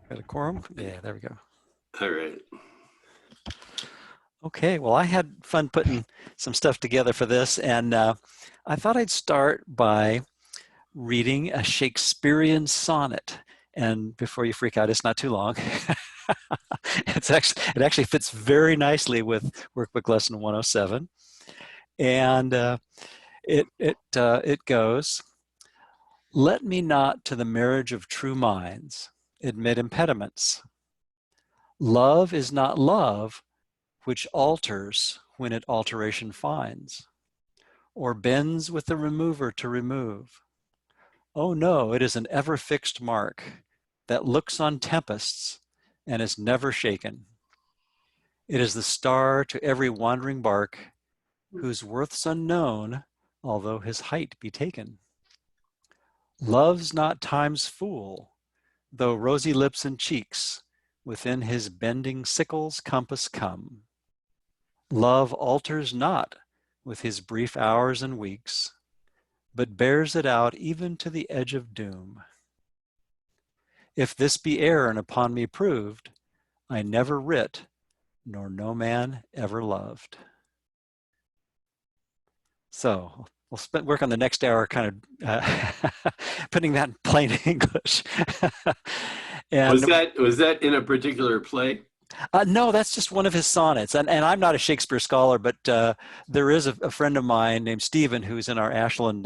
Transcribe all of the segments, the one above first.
Got a quorum? Yeah, there we go. All right. Okay, well, I had fun putting some stuff together for this, and I thought I'd start by reading a Shakespearean sonnet. And before you freak out, it's not too long. It actually fits very nicely with Workbook Lesson 107, and it goes. Let me not to the marriage of true minds admit impediments. Love is not love which alters when it alteration finds, or bends with the remover to remove. Oh no, it is an ever fixed mark that looks on tempests and is never shaken. It is the star to every wandering bark, whose worth's unknown, although his height be taken. Love's not time's fool, though rosy lips and cheeks within his bending sickle's compass come. Love alters not with his brief hours and weeks, but bears it out even to the edge of doom. If this be error and upon me proved, I never writ, nor no man ever loved. So we'll work on the next hour kind of putting that in plain English. And was that in a particular play? No, that's just one of his sonnets. And I'm not a Shakespeare scholar, but there is a friend of mine named Stephen who's in our Ashland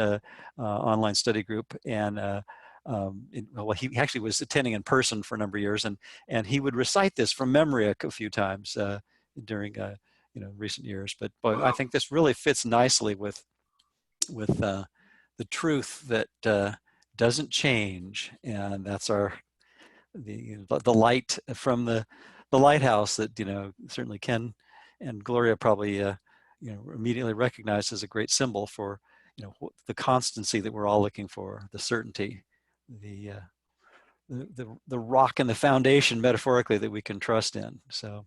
online study group. And well, he actually was attending in person for a number of years, and he would recite this from memory a few times during recent years. But boy, wow. I think this really fits nicely with the truth that doesn't change, and that's the light from the lighthouse that certainly Ken and Gloria probably immediately recognized as a great symbol for the constancy that we're all looking for, the certainty, the rock and the foundation, metaphorically, that we can trust in. So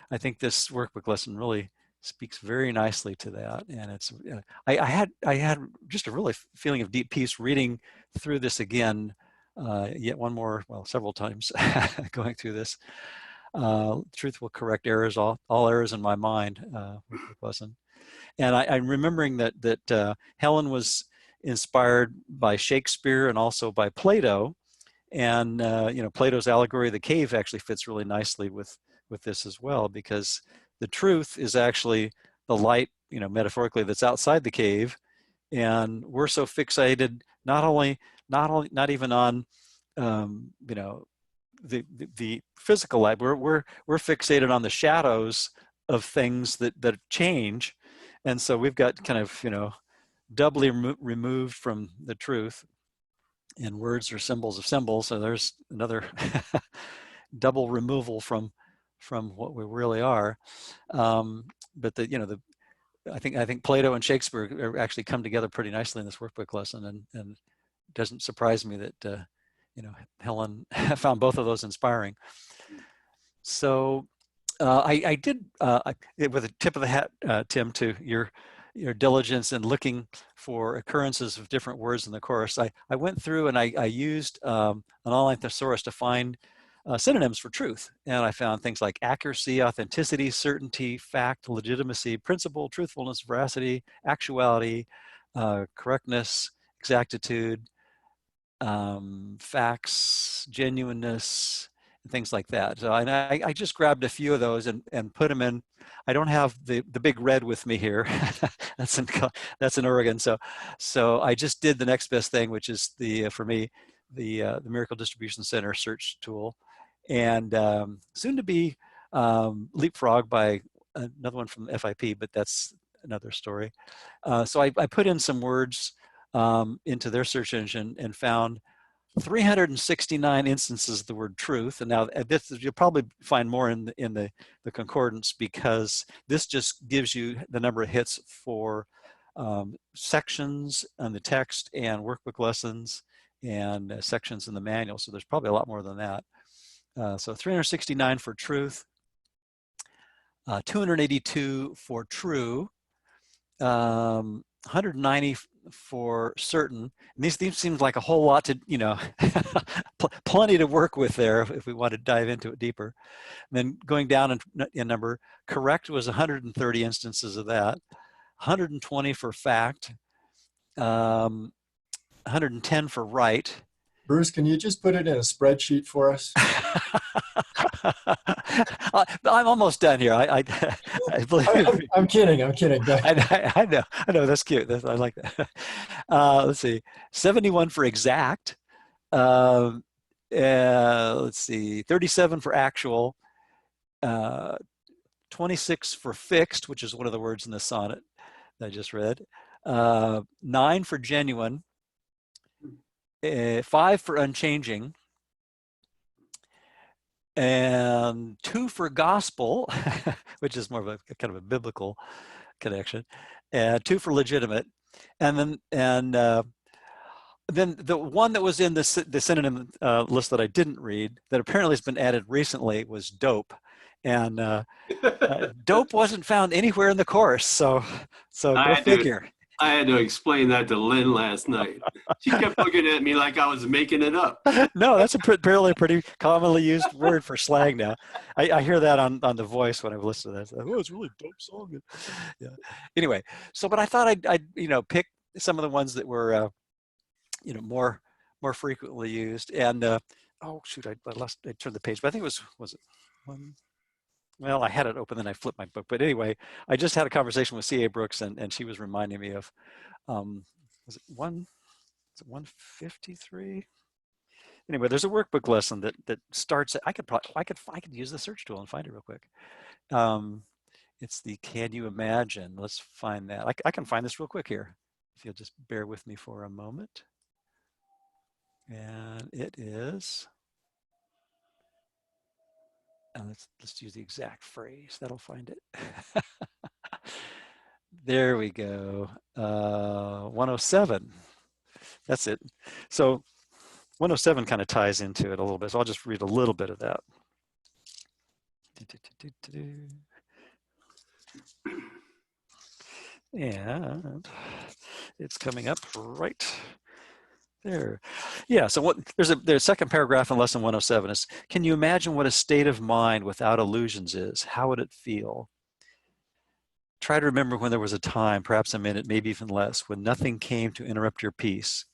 I think this workbook lesson really speaks very nicely to that, and it's I had just a really feeling of deep peace reading through this again, yet one more, well, several times going through this. Truth will correct errors, all errors in my mind, lesson. And I'm remembering that Helen was inspired by Shakespeare and also by Plato, and Plato's allegory of the cave actually fits really nicely with this as well, because the truth is actually the light, metaphorically, that's outside the cave, and we're so fixated not even on the physical light. We're fixated on the shadows of things that change, and so we've got kind of doubly removed from the truth. And words are symbols of symbols, so there's another double removal from what we really are. But I think Plato and Shakespeare actually come together pretty nicely in this workbook lesson, and it doesn't surprise me that Helen found both of those inspiring. So I did, with a tip of the hat, Tim, to your diligence in looking for occurrences of different words in the chorus. I went through and I used an online thesaurus to find synonyms for truth. And I found things like accuracy, authenticity, certainty, fact, legitimacy, principle, truthfulness, veracity, actuality, correctness, exactitude, facts, genuineness, and things like that. So I just grabbed a few of those and put them in. I don't have the big red with me here. that's in Oregon. So I just did the next best thing, which is for me the Miracle Distribution Center search tool, and soon to be leapfrogged by another one from FIP, but that's another story. So I put in some words into their search engine and found 369 instances of the word truth. And now this, you'll probably find more in the concordance, because this just gives you the number of hits for sections on the text and workbook lessons and sections in the manual. So there's probably a lot more than that. So 369 for truth, 282 for true, 190 for certain. And these seems like a whole lot to, you know, plenty to work with there if we want to dive into it deeper. And then going down in number, correct was 130 instances of that, 120 for fact, 110 for right. Bruce, can you just put it in a spreadsheet for us? I'm almost done here. I believe. I'm kidding. I'm kidding. I know. That's cute. I like that. Let's see. 71 for exact. Let's see. 37 for actual. 26 for fixed, which is one of the words in the sonnet that I just read. 9 for genuine. 5 for unchanging. And 2 for gospel, which is more of a kind of a biblical connection, and 2 for legitimate, and then the one that was in the synonym list that I didn't read that apparently has been added recently was dope, and dope wasn't found anywhere in the course, so go figure. I had to explain that to Lynn last night. She kept looking at me like I was making it up. No, that's apparently a pretty commonly used word for slang now. I hear that on The Voice when I've listened to that. Like, oh, it's a really dope song. Yeah. Anyway, but I thought I'd pick some of the ones that were more frequently used. And oh shoot, I turned the page, but I think was it one. Well, I had it open, then I flipped my book. But anyway, I just had a conversation with C.A. Brooks, and she was reminding me of, was it 153? Anyway, there's a workbook lesson that starts. I could use the search tool and find it real quick. It's the Can You Imagine? Let's find that. I can find this real quick here, if you'll just bear with me for a moment. And it is. Let's use the exact phrase. That'll find it. There we go. 107. That's it. So 107 kind of ties into it a little bit. So I'll just read a little bit of that. And it's coming up right there. Yeah, so there's a second paragraph in lesson 107 is, can you imagine what a state of mind without illusions is? How would it feel? Try to remember when there was a time, perhaps a minute, maybe even less, when nothing came to interrupt your peace,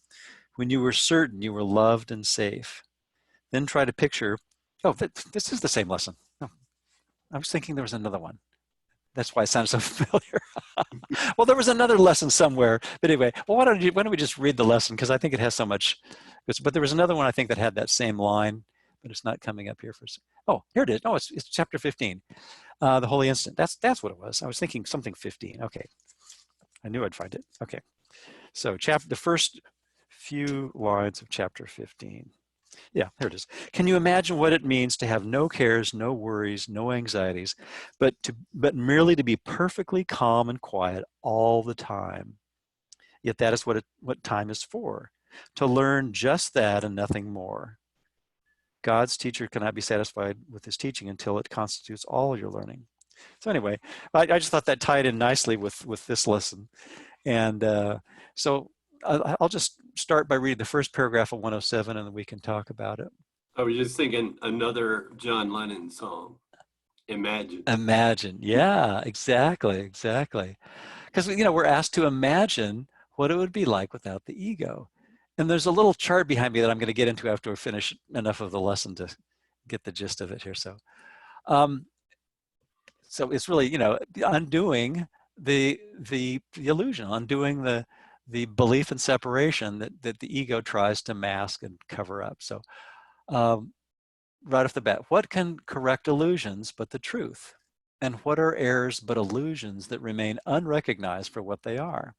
when you were certain you were loved and safe. Then try to picture, this is the same lesson. Oh, I was thinking there was another one. That's why it sounds so familiar. Well, there was another lesson somewhere, but anyway, well, why don't we just read the lesson, because I think it has so much. But there was another one I think that had that same line, but it's not coming up here for. Oh, here it is. Oh, it's chapter 15, the holy instant. That's what it was. I was thinking something 15. Okay, I knew I'd find it. Okay, so the first few lines of chapter 15. Yeah, here it is. Can you imagine what it means to have no cares, no worries, no anxieties, but merely to be perfectly calm and quiet all the time? Yet that is what time is for, to learn just that and nothing more. God's teacher cannot be satisfied with his teaching until it constitutes all your learning. So anyway, I just thought that tied in nicely with this lesson. And so I'll just start by reading the first paragraph of 107, and then we can talk about it. I was just thinking another John Lennon song, Imagine. Imagine, yeah, exactly. Because we're asked to imagine what it would be like without the ego. And there's a little chart behind me that I'm going to get into after we finish enough of the lesson to get the gist of it here. So, so it's really undoing the illusion, undoing the belief in separation that the ego tries to mask and cover up. So right off the bat, what can correct illusions but the truth? And what are errors but illusions that remain unrecognized for what they are?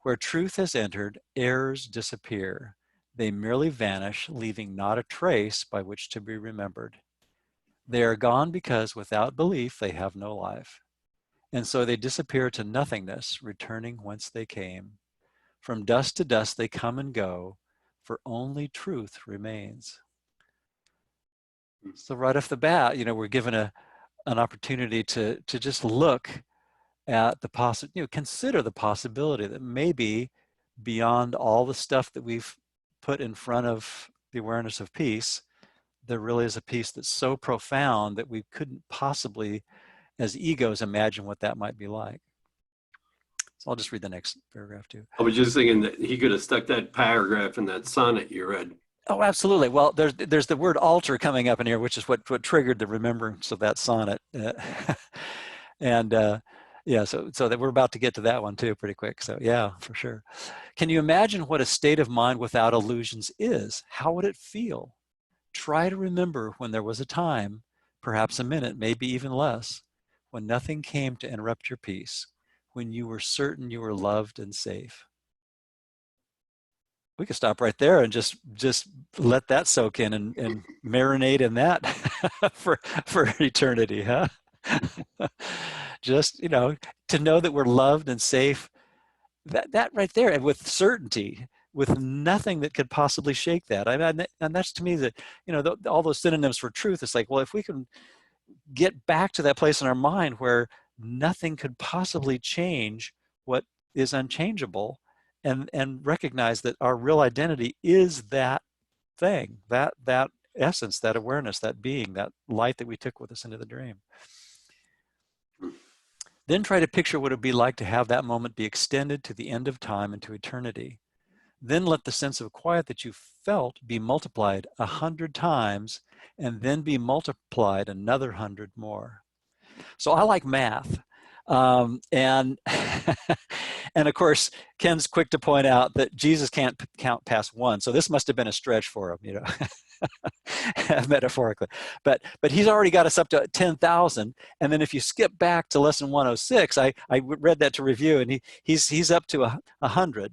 Where truth has entered, errors disappear. They merely vanish, leaving not a trace by which to be remembered. They are gone because without belief they have no life. And so they disappear to nothingness, returning whence they came. From dust to dust they come and go, for only truth remains. So right off the bat, we're given an opportunity to just look at the consider the possibility that maybe beyond all the stuff that we've put in front of the awareness of peace, there really is a peace that's so profound that we couldn't possibly, as egos, imagine what that might be like. So I'll just read the next paragraph too. I was just thinking that he could have stuck that paragraph in that sonnet you read. Oh, absolutely. Well, there's the word alter coming up in here, which is what triggered the remembrance of that sonnet. Yeah, so that we're about to get to that one too pretty quick. So yeah, for sure. Can you imagine what a state of mind without illusions is? How would it feel? Try to remember when there was a time, perhaps a minute, maybe even less, when nothing came to interrupt your peace, when you were certain you were loved and safe. We could stop right there and just let that soak in and marinate in that for eternity, huh? Just, to know that we're loved and safe, that right there, and with certainty, with nothing that could possibly shake that. And that's to me that, all those synonyms for truth, it's like, well, if we can get back to that place in our mind where nothing could possibly change what is unchangeable, and recognize that our real identity is that thing, that essence, that awareness, that being, that light that we took with us into the dream. Then try to picture what it would be like to have that moment be extended to the end of time and to eternity. Then let the sense of quiet that you felt be multiplied 100 times, and then be multiplied another 100 more. So I like math. And of course, Ken's quick to point out that Jesus can't count past one. So this must have been a stretch for him, metaphorically. But he's already got us up to 10,000. And then if you skip back to lesson 106, I read that to review, and he's up to 100.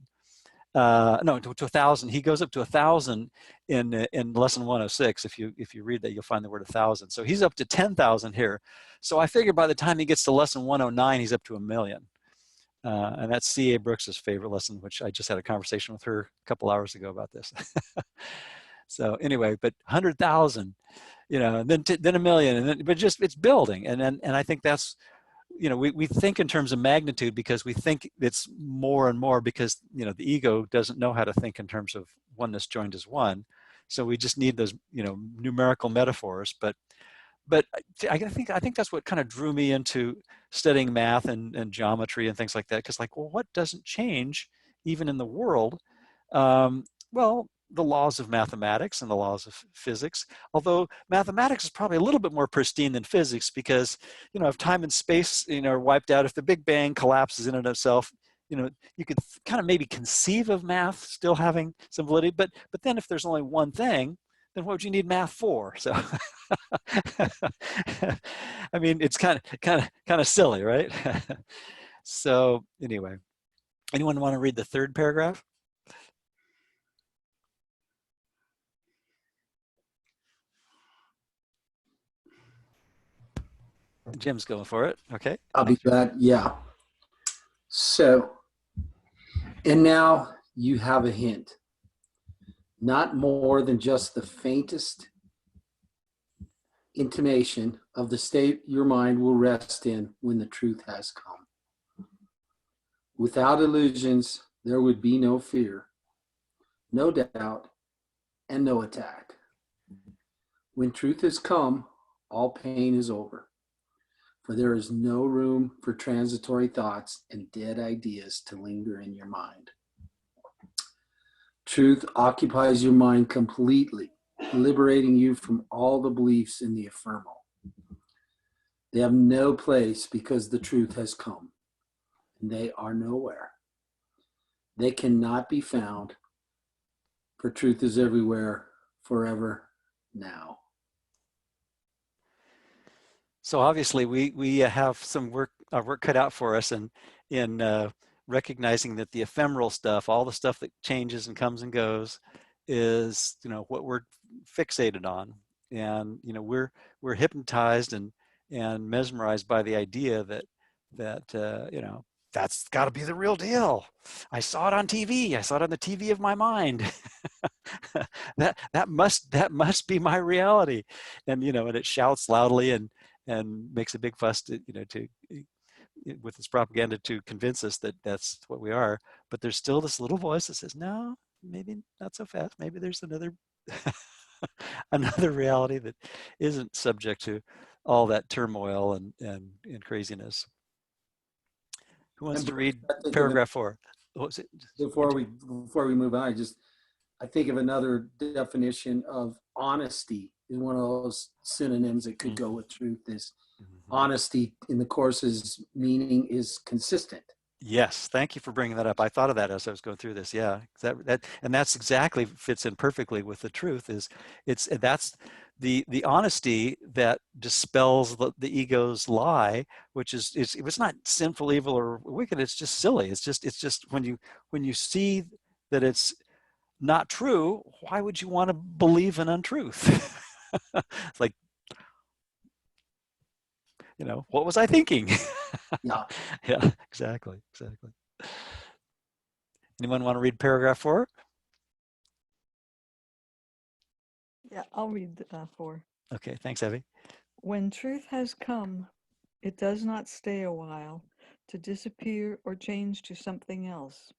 No, to 1,000. He goes up to 1,000 in lesson 106. If you read that, you'll find the word 1,000. So he's up to 10,000 here. So I figure by the time he gets to lesson 109, he's up to 1,000,000. And that's C.A. Brooks's favorite lesson, which I just had a conversation with her a couple hours ago about this. So anyway, but 100,000, and then 1,000,000, and then, but just it's building, and I think that's, we think in terms of magnitude because we think it's more and more because, the ego doesn't know how to think in terms of oneness joined as one. So we just need those, numerical metaphors. But I think that's what kind of drew me into studying math and geometry and things like that. Because well, what doesn't change even in the world? Well, the laws of mathematics and the laws of physics, although mathematics is probably a little bit more pristine than physics because, if time and space, are wiped out, if the Big Bang collapses in and of itself, you could kind of maybe conceive of math still having some validity, but then if there's only one thing, then what would you need math for? So, I mean, it's kind of silly, right? So anyway, anyone want to read the third paragraph? Jim's going for it. Okay. I'll be glad. Yeah. So, and now you have a hint. Not more than just the faintest intimation of the state your mind will rest in when the truth has come. Without illusions, there would be no fear, no doubt, and no attack. When truth has come, all pain is over. For there is no room for transitory thoughts and dead ideas to linger in your mind. Truth occupies your mind completely, liberating you from all the beliefs in the ephemeral. They have no place because the truth has come, and they are nowhere. They cannot be found, for truth is everywhere, forever, now. So obviously we have some work cut out for us in recognizing that the ephemeral stuff, all the stuff that changes and comes and goes, is what we're fixated on, and we're hypnotized and mesmerized by the idea that that's got to be the real deal. I saw it on TV. I saw it on the TV of my mind. that must be my reality, and and it shouts loudly and makes a big fuss to with its propaganda to convince us that that's what we are. But there's still this little voice that says, no, maybe not so fast. Maybe there's another another reality that isn't subject to all that turmoil and craziness. Who wants to read paragraph 4? What was it? Before we move on, I think of another definition of honesty is one of those synonyms that could go with truth. Is honesty in the course's meaning is consistent. Yes, thank you for bringing that up. I thought of that as I was going through this. Yeah, and that's exactly fits in perfectly with the truth. That's the honesty that dispels the ego's lie, which is it's not sinful, evil, or wicked. It's just silly. It's just when you see that it's not true, why would you want to believe an untruth? It's like, what was I thinking? Yeah. Yeah, exactly. Anyone want to read paragraph 4? Yeah, I'll read 4. Okay, thanks, Evie. When truth has come, it does not stay a while to disappear or change to something else.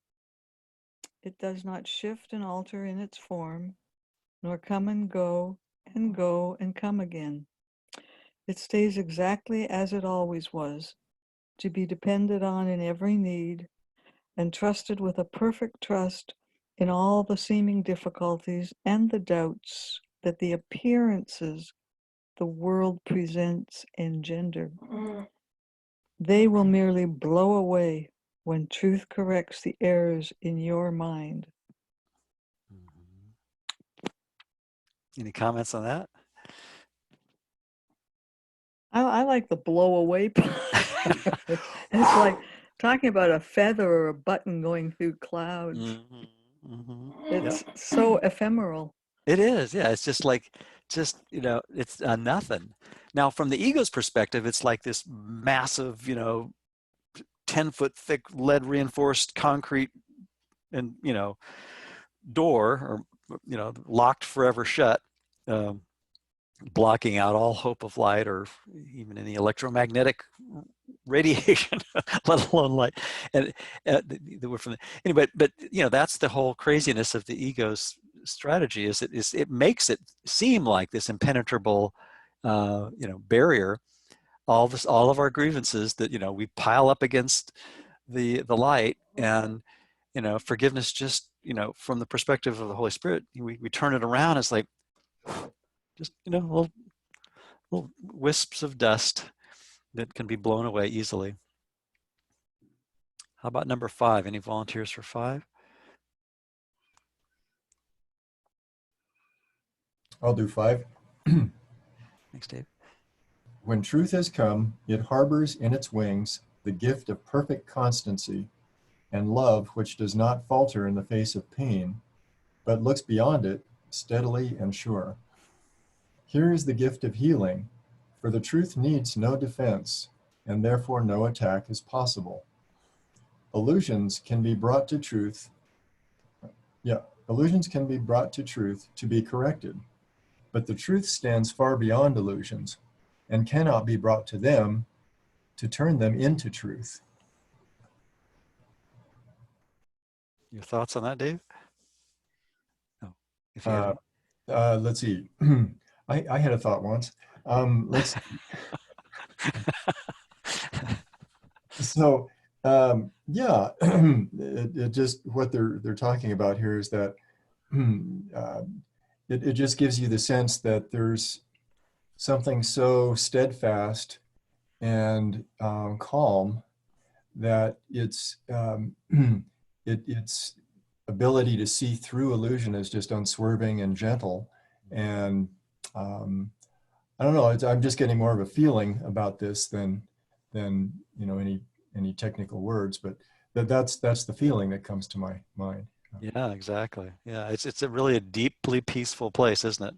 It does not shift and alter in its form, nor come and go and come again. It stays exactly as it always was, to be depended on in every need, and trusted with a perfect trust in all the seeming difficulties and the doubts that the appearances the world presents engender. They will merely blow away when truth corrects the errors in your mind. Any comments on that? I like the blow away part. It's like talking about a feather or a button going through clouds. It's so ephemeral. It is, yeah. It's just it's nothing. Now, from the ego's perspective, it's like this massive, 10-foot thick lead reinforced concrete and, door, or, locked forever shut, blocking out all hope of light or even any electromagnetic radiation, let alone light. And anyway, but that's the whole craziness of the ego's strategy. It makes it seem like this impenetrable, barrier. All of our grievances that we pile up against the light, and forgiveness just from the perspective of the Holy Spirit, we turn it around. It's like just little wisps of dust that can be blown away easily. How about number 5? Any volunteers for 5? I'll do 5. Thanks, Dave. When truth has come, it harbors in its wings the gift of perfect constancy and love which does not falter in the face of pain, but looks beyond it steadily and sure. Here is the gift of healing, for the truth needs no defense, and therefore no attack is possible. Illusions can be brought to truth. Illusions can be brought to truth to be corrected, but the truth stands far beyond illusions and cannot be brought to them to turn them into truth. Your thoughts on that, Dave? Oh, if you have Let's see. I had a thought once. Let's. So it just what they're talking about here is that it just gives you the sense that there's something so steadfast and calm that its ability to see through illusion is just unswerving and gentle. And I don't know, I'm just getting more of a feeling about this than any technical words, but that's the feeling that comes to my mind. Yeah, exactly. Yeah, it's really a deeply peaceful place, isn't it?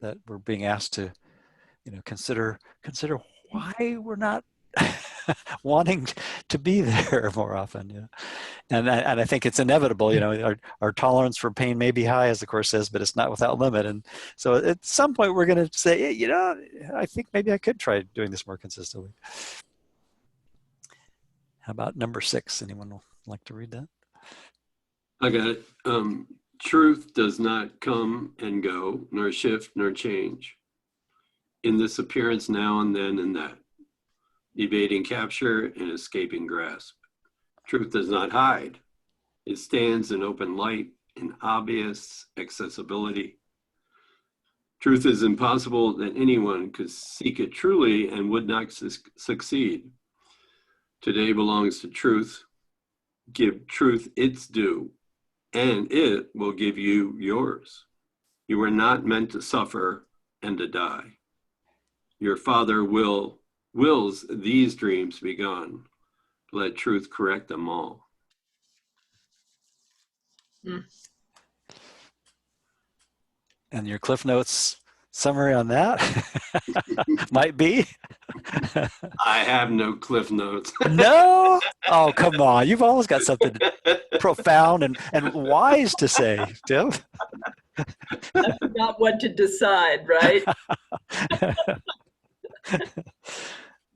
That we're being asked to, consider why we're not wanting to be there more often. Yeah, and I think it's inevitable. Our tolerance for pain may be high, as the Course says, but it's not without limit. And so at some point we're going to say, I think maybe I could try doing this more consistently. How about number 6? Anyone would like to read that? I got it. Truth does not come and go, nor shift, nor change. In this appearance now and then and that, evading capture and escaping grasp. Truth does not hide. It stands in open light, in obvious accessibility. Truth is impossible that anyone could seek it truly and would not succeed. Today belongs to truth. Give truth its due, and it will give you yours. You were not meant to suffer and to die. Your Father wills these dreams be gone. Let truth correct them all. And your Cliff Notes summary on that might be? I have no Cliff Notes. No? Oh, come on. You've always got something profound and wise to say, Tim. That's not what to decide, right?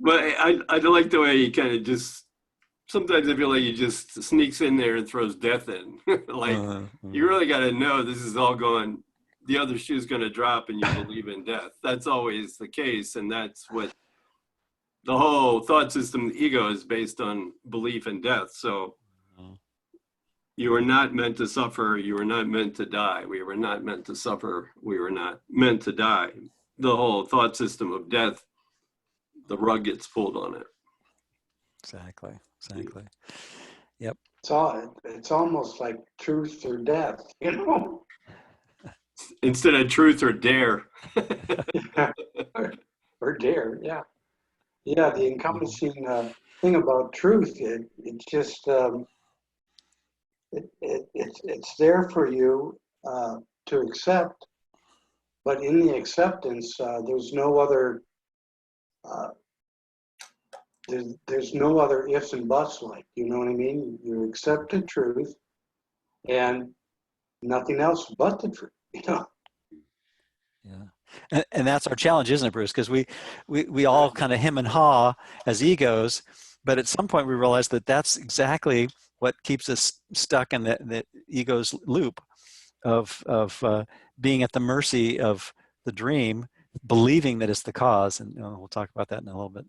But I like the way he kind of just, sometimes I feel like he just sneaks in there and throws death in. Like, you really got to know this is all going, the other shoe's going to drop and you believe in death. That's always the case. And that's what the whole thought system, the ego, is based on belief in death. So you were not meant to suffer. You were not meant to die. We were not meant to suffer. We were not meant to die. The whole thought system of death, the rug gets pulled on it. Exactly. Yep. It's almost like truth or death, you know? Instead of truth or dare. Or dare, yeah. Yeah, the encompassing thing about truth, it's just, it's there for you to accept, but in the acceptance, there's no other, there's no other ifs and buts, like, you know what I mean? You accept the truth and nothing else but the truth, you know? Yeah. And that's our challenge, isn't it, Bruce? Because we all kind of hem and haw as egos, but at some point we realize that that's exactly what keeps us stuck in the ego's loop of being at the mercy of the dream, believing that it's the cause. And we'll talk about that in a little bit.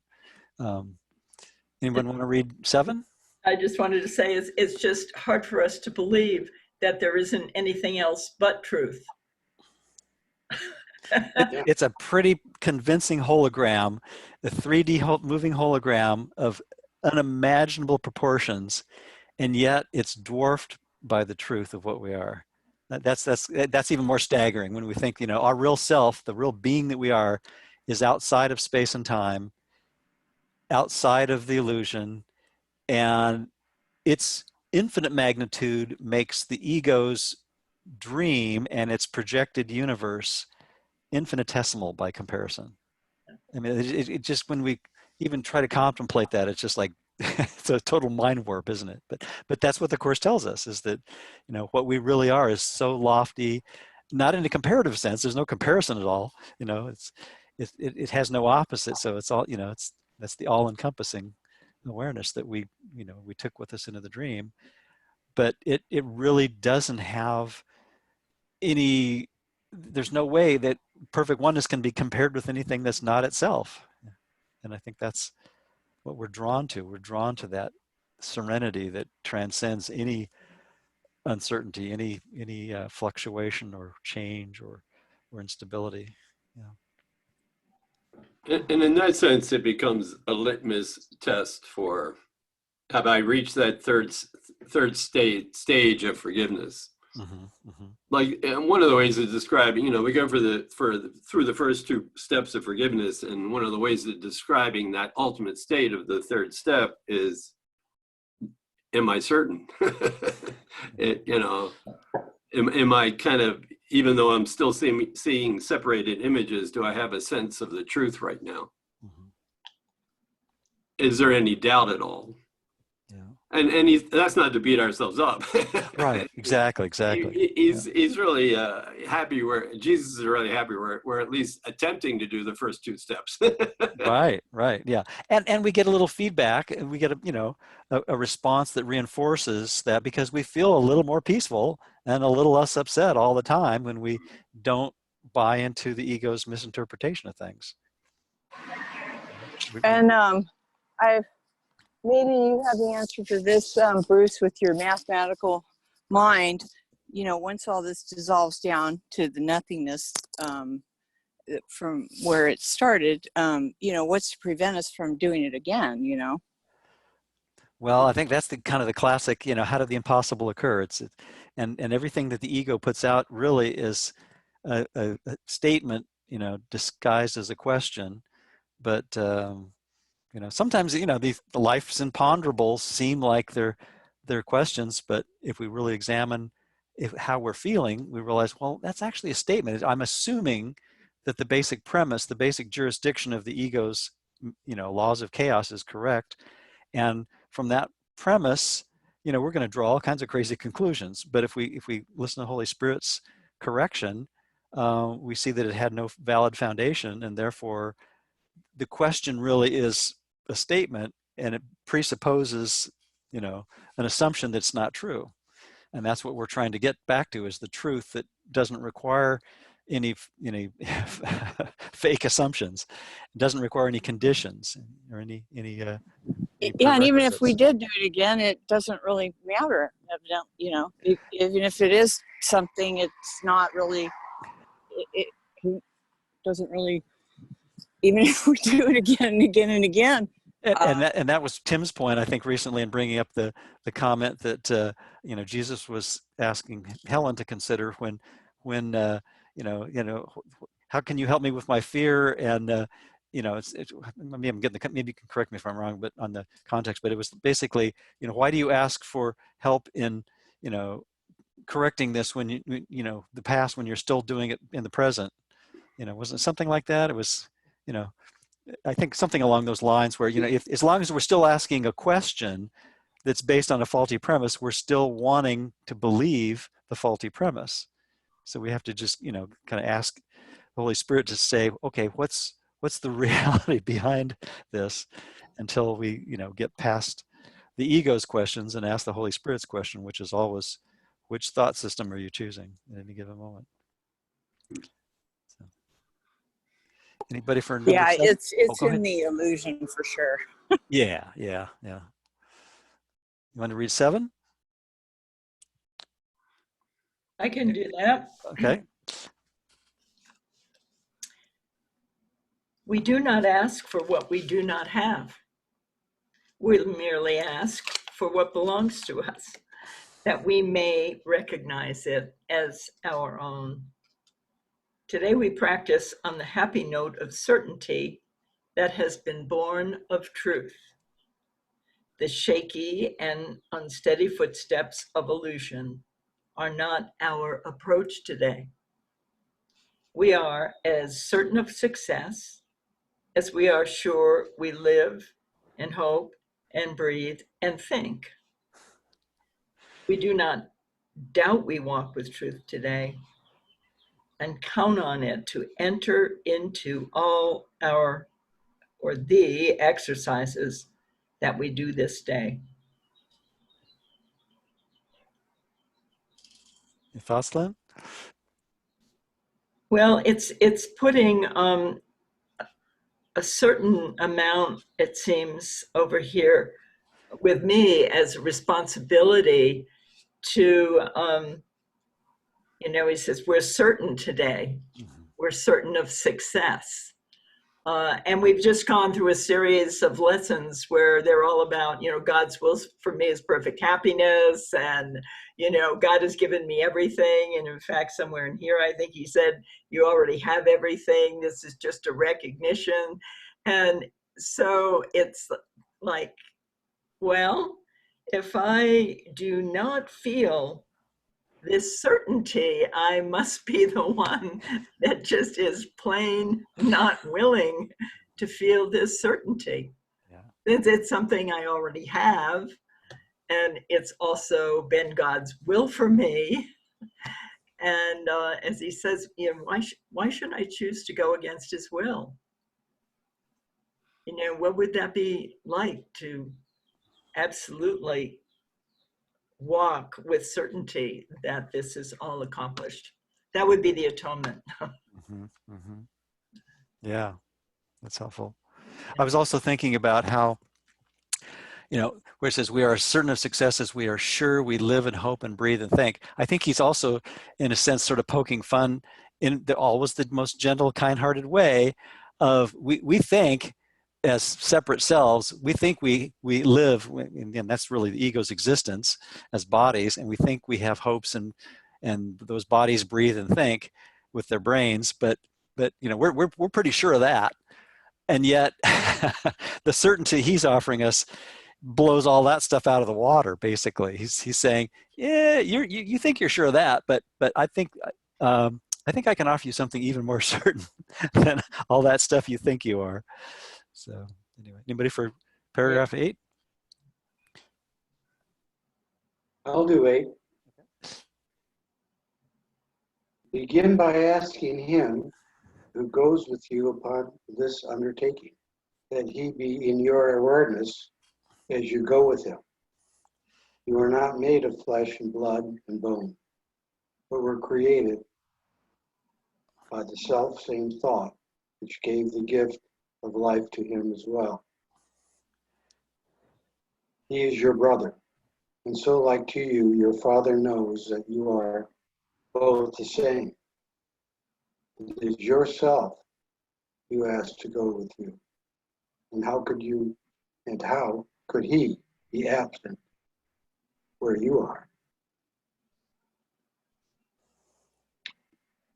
Anyone want to read 7? I just wanted to say it's just hard for us to believe that there isn't anything else but truth. It's a pretty convincing hologram, a 3D moving hologram of unimaginable proportions, and yet it's dwarfed by the truth of what we are. That's even more staggering when we think, you know, our real self, the real being that we are, is outside of space and time, outside of the illusion, and its infinite magnitude makes the ego's dream and its projected universe infinitesimal by comparison. I mean, it just, when we even try to contemplate that, it's just like, it's a total mind warp, isn't it? But that's what the Course tells us, is that, you know, what we really are is so lofty, not in a comparative sense. There's no comparison at all. You know, it has no opposite. So it's all, you know, that's the all-encompassing awareness that we took with us into the dream. But it really doesn't have any, there's no way that perfect oneness can be compared with anything that's not itself. And I think that's what we're drawn to. We're drawn to that serenity that transcends any uncertainty, any fluctuation or change or instability. Yeah. And in that sense, it becomes a litmus test for, have I reached that third stage of forgiveness? Like, and one of the ways of describing, you know, we go through the first 2 steps of forgiveness, and one of the ways of describing that ultimate state of the third step is, am I certain? You know, am I kind of, even though I'm still seeing separated images, do I have a sense of the truth right now? Is there any doubt at all? Yeah. And that's not to beat ourselves up. Right. Exactly. Exactly. He's really happy where Jesus is really happy we're at least attempting to do the first two steps. Right. Right. Yeah. And we get a little feedback, and we get a response that reinforces that, because we feel a little more peaceful and a little less upset all the time when we don't buy into the ego's misinterpretation of things. And I've maybe you have the answer to this, Bruce, with your mathematical mind. You know, once all this dissolves down to the nothingness from where it started, you know, what's to prevent us from doing it again? You know. Well, I think that's the kind of the classic, how did the impossible occur? And everything that the ego puts out really is a statement, disguised as a question. But sometimes the life's imponderables seem like they're questions, but if we really examine how we're feeling, we realize, well, that's actually a statement. I'm assuming that the basic premise, the basic jurisdiction of the ego's laws of chaos is correct, and from that premise, we're going to draw all kinds of crazy conclusions. But if we listen to Holy Spirit's correction, we see that it had no valid foundation, and therefore the question really is a statement, and it presupposes, an assumption that's not true. And that's what we're trying to get back to, is the truth that doesn't require any fake assumptions. It doesn't require any conditions or any yeah, and even if we did do it again, it doesn't really matter. Even if it is something, it's not really. It doesn't really. Even if we do it again and again and again. And that was Tim's point, I think, recently, in bringing up the comment that Jesus was asking Helen to consider when how can you help me with my fear? And maybe I'm getting maybe you can correct me if I'm wrong, but on the context. But it was basically, why do you ask for help in correcting this when the past, when you're still doing it in the present? Wasn't it something like that? It was I think something along those lines, where if, as long as we're still asking a question that's based on a faulty premise, we're still wanting to believe the faulty premise. So we have to just kind of ask the Holy Spirit to say, okay, what's the reality behind this, until we get past the ego's questions and ask the Holy Spirit's question, which is always, which thought system are you choosing at any given moment? So. Anybody for number 7? It's in the illusion for sure. Yeah. You want to read 7? I can do that. Okay. We do not ask for what we do not have. We merely ask for what belongs to us, that we may recognize it as our own. Today we practice on the happy note of certainty that has been born of truth. The shaky and unsteady footsteps of illusion are not our approach today. We are as certain of success as we are sure we live and hope and breathe and think. We do not doubt we walk with truth today, and count on it to enter into all the exercises that we do this day. Your thoughts, Lynn? Well, it's putting a certain amount, it seems, over here with me as a responsibility to, he says, we're certain today. Mm-hmm. We're certain of success. And we've just gone through a series of lessons where they're all about, God's will for me is perfect happiness. And, God has given me everything. And in fact, somewhere in here, I think he said, you already have everything. This is just a recognition. And so it's like, well, if I do not feel this certainty, I must be the one that just is plain not willing to feel this certainty. Yeah. It's something I already have. and it's also been God's will for me. And as he says, you know, why should I choose to go against his will? You know, what would that be like to absolutely walk with certainty that this is all accomplished? That would be the atonement. Mm-hmm, mm-hmm. Yeah, that's helpful. I was also thinking about how, you know, where it says we are certain of success as we are sure we live and hope and breathe and think. I think he's also, in a sense, sort of poking fun in always the most gentle, kind-hearted way of we think as separate selves, we think we live, and that's really the ego's existence as bodies, and we think we have hopes and those bodies breathe and think with their brains, but you know we're pretty sure of that, and yet the certainty he's offering us blows all that stuff out of the water. Basically, he's saying, yeah, you think you're sure of that, but I think I can offer you something even more certain than all that stuff you think you are. So anyway, anybody for paragraph 8? I'll do 8. Begin by asking him who goes with you upon this undertaking, that he be in your awareness as you go with him. You are not made of flesh and blood and bone, but were created by the self-same thought which gave the gift of life to him as well. He is your brother, and so like to you, your Father knows that you are both the same. It is yourself you asked to go with you. And how could he be absent where you are?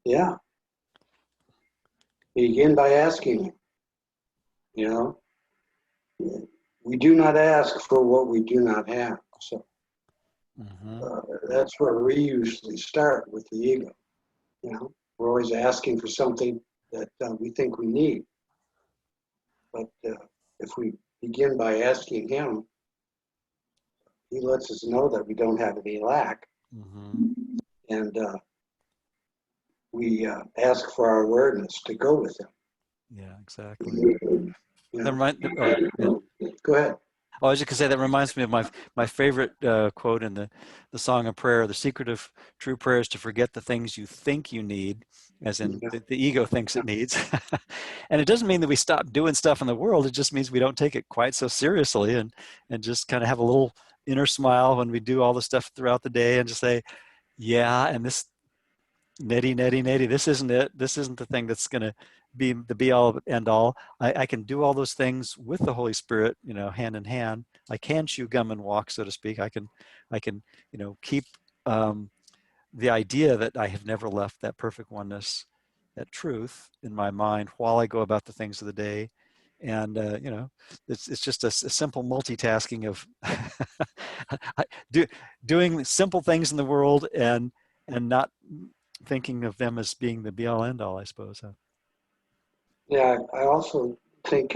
Yeah. Begin by asking him. You know, we do not ask for what we do not have. So that's where we usually start with the ego. You know, we're always asking for something that we think we need. But if we begin by asking him, he lets us know that we don't have any lack. And we ask for our awareness to go with him. Yeah, exactly. You know? Go ahead. Oh, I was just gonna say that reminds me of my favorite quote in the Song of Prayer. The secret of true prayer is to forget the things you think you need, as in the ego thinks it needs. And it doesn't mean that we stop doing stuff in the world. It just means we don't take it quite so seriously, and just kind of have a little inner smile when we do all the stuff throughout the day, and just say, yeah, and this nitty, this isn't it. This isn't the thing that's going to be the be all end all. I can do all those things with the Holy Spirit, you know, hand in hand. I can chew gum and walk, so to speak. I can, you know, keep the idea that I have never left that perfect oneness, that truth in my mind while I go about the things of the day. And, you know, it's just a simple multitasking of doing simple things in the world and not thinking of them as being the be all end all, I suppose. Yeah, I also think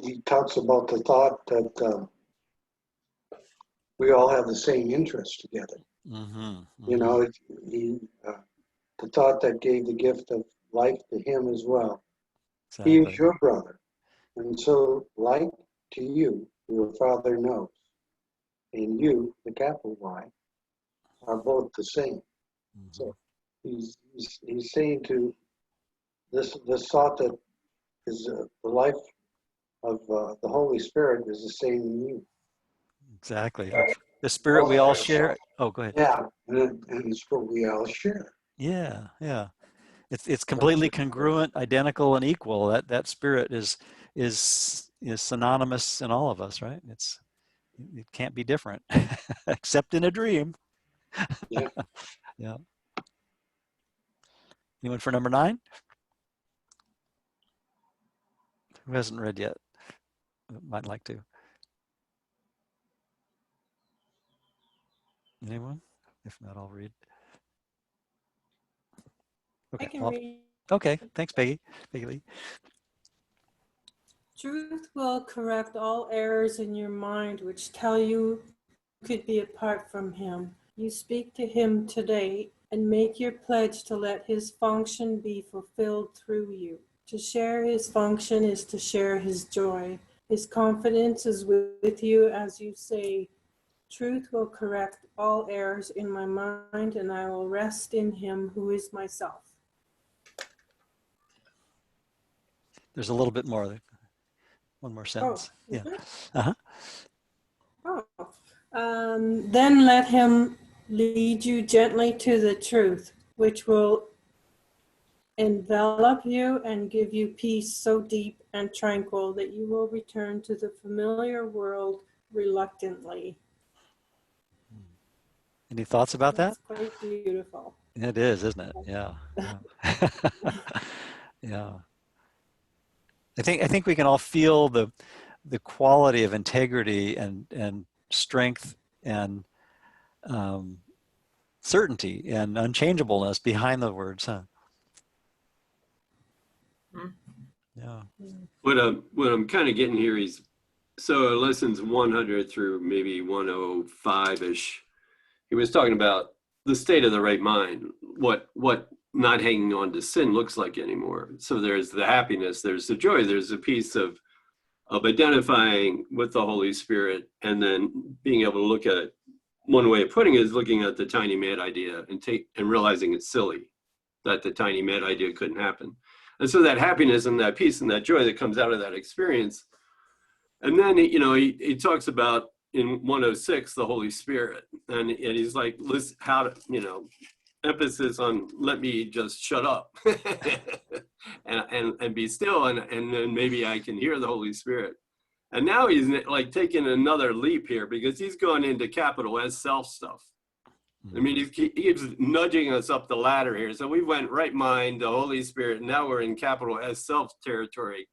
he talks about the thought that we all have the same interests together. You know, the thought that gave the gift of life to him as well. Exactly. He is your brother, and so like to you, your Father knows, and you, the capital Y, are both the same. So he's saying to this thought that is the life of the Holy Spirit is the same in you. Exactly. The spirit we all share. Oh, go ahead. Yeah, and it's what we all share. Yeah, yeah. It's completely congruent, identical, and equal. That spirit is synonymous in all of us, right? It can't be different, except in a dream. Yeah. Yeah. Anyone for number 9? Who hasn't read yet? Might like to. Anyone? If not, I'll read. Okay. I can read. Okay. Thanks, Peggy. Peggy Lee. Truth will correct all errors in your mind which tell you could be apart from him. You speak to him today and make your pledge to let his function be fulfilled through you. To share his function is to share his joy. His confidence is with you as you say, truth will correct all errors in my mind, and I will rest in him who is myself. There's a little bit more. One more sentence. Yeah. Uh-huh. Then let him lead you gently to the truth, which will envelop you and give you peace so deep and tranquil that you will return to the familiar world reluctantly. Any thoughts about That's that? quite beautiful. It is, isn't it? Yeah. Yeah. Yeah. I think we can all feel the quality of integrity and strength and certainty and unchangeableness behind the words, huh? Yeah. What I'm kind of getting here is, so lessons 100 through maybe 105-ish, he was talking about the state of the right mind, what not hanging on to sin looks like anymore. So there's the happiness, there's the joy, there's a piece of identifying with the Holy Spirit, and then being able to look at it. One way of putting it is looking at the tiny mad idea and realizing it's silly that the tiny mad idea couldn't happen. And so that happiness and that peace and that joy that comes out of that experience. And then, he talks about in 106, the Holy Spirit. And he's like, listen, how to, emphasis on let me just shut up and be still. And then maybe I can hear the Holy Spirit. And now he's like taking another leap here because he's going into capital S self stuff. I mean, he's nudging us up the ladder here. So we went right mind, the Holy Spirit, and now we're in capital S self territory.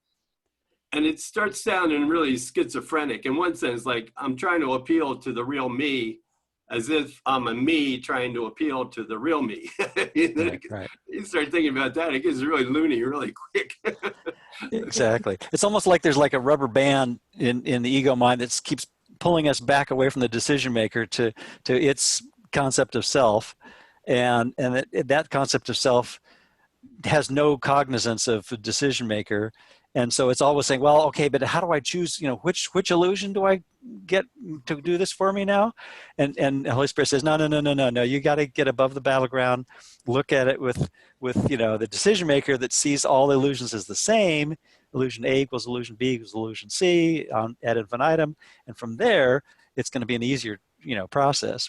And it starts sounding really schizophrenic. In one sense, like I'm trying to appeal to the real me, as if I'm a me trying to appeal to the real me. Right. You start thinking about that, it gets really loony really quick. Exactly. It's almost like there's like a rubber band in the ego mind that keeps pulling us back away from the decision maker to its concept of self, and that concept of self has no cognizance of the decision maker, and so it's always saying, well, okay, but how do I choose, which illusion do I get to do this for me now? And the Holy Spirit says, no, you got to get above the battleground, look at it with the decision maker that sees all illusions as the same. Illusion A equals illusion B equals illusion C ad infinitum, and from there it's going to be an easier process.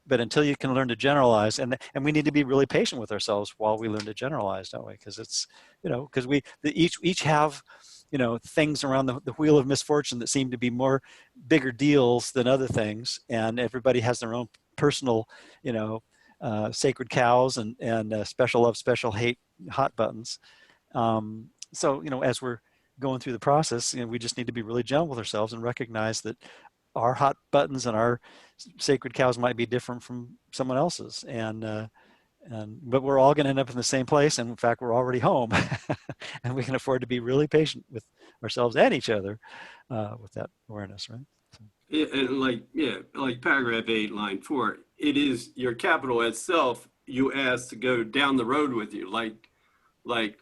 But until you can learn to generalize, and we need to be really patient with ourselves while we learn to generalize, don't we? Because it's, because we each have, things around the wheel of misfortune that seem to be bigger deals than other things, and everybody has their own personal, sacred cows and special love, special hate, hot buttons. So as we're going through the process, we just need to be really gentle with ourselves and recognize that our hot buttons and our sacred cows might be different from someone else's, but we're all going to end up in the same place, and in fact we're already home. And we can afford to be really patient with ourselves and each other with that awareness, right? So. Yeah, and like paragraph 8, line 4, it is your capital S self you ask to go down the road with you, like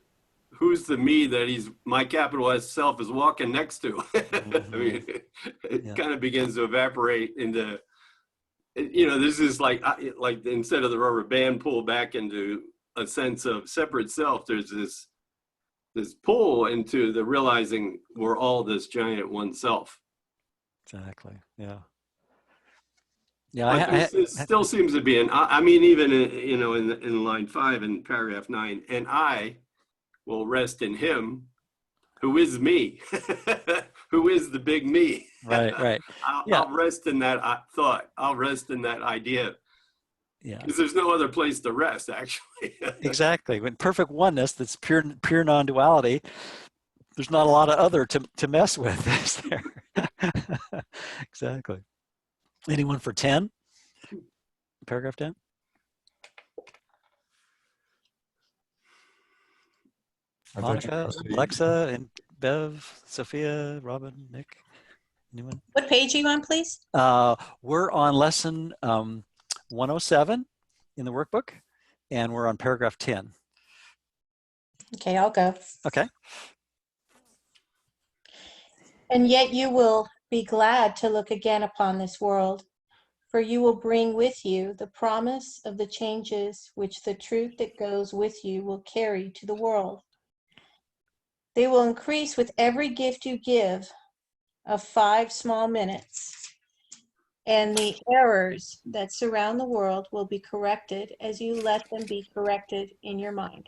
who's the me that my capital S self is walking next to? Mm-hmm. I mean, it kind of begins to evaporate into, this is like instead of the rubber band pull back into a sense of separate self, there's this pull into the realizing we're all this giant one self. Exactly. Yeah. Yeah. It still seems to be even in line 5 in paragraph 9, and I will rest in him who is me, who is the big me. Right. I'll rest in that thought. I'll rest in that idea. Yeah. Because there's no other place to rest, actually. Exactly. When perfect oneness, that's pure non-duality, there's not a lot of other to mess with, is there? Exactly. Anyone for 10? Paragraph 10? Monica, Alexa, and Bev, Sophia, Robin, Nick. Anyone? What page are you on, please? We're on lesson 107 in the workbook, and we're on paragraph 10. Okay, I'll go. Okay. And yet you will be glad to look again upon this world, for you will bring with you the promise of the changes which the truth that goes with you will carry to the world. They will increase with every gift you give of 5 small minutes, and the errors that surround the world will be corrected as you let them be corrected in your mind.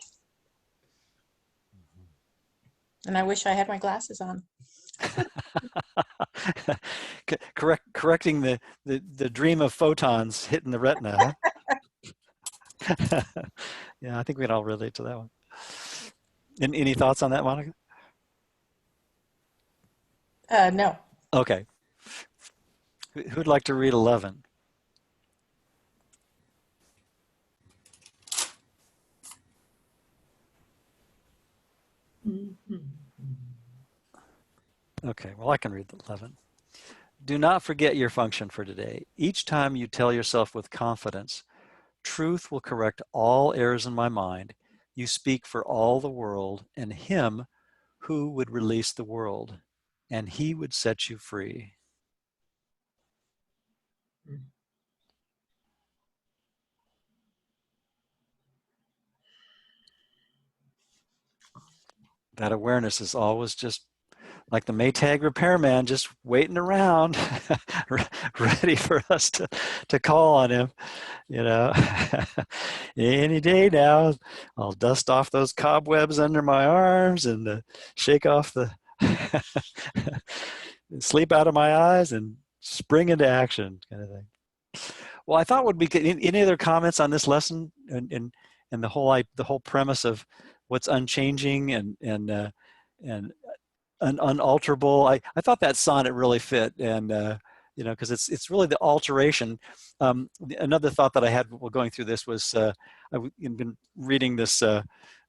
And I wish I had my glasses on. Correcting the dream of photons hitting the retina, huh? Yeah, I think we can all relate to that one. Any thoughts on that, Monica? No. Okay. Who'd like to read 11? Okay, well, I can read 11. Do not forget your function for today. Each time you tell yourself with confidence, truth will correct all errors in my mind. You speak for all the world and him who would release the world, and he would set you free. That awareness is always just like the Maytag repairman, just waiting around, ready for us to call on him. You know, any day now, I'll dust off those cobwebs under my arms and shake off the sleep out of my eyes and spring into action, kind of thing. Well, I thought would be any other comments on this lesson and the whole premise of what's unchanging and unalterable. I thought that sonnet really fit, and you know, because it's really the alteration. Another thought that I had while going through this was I've been reading this.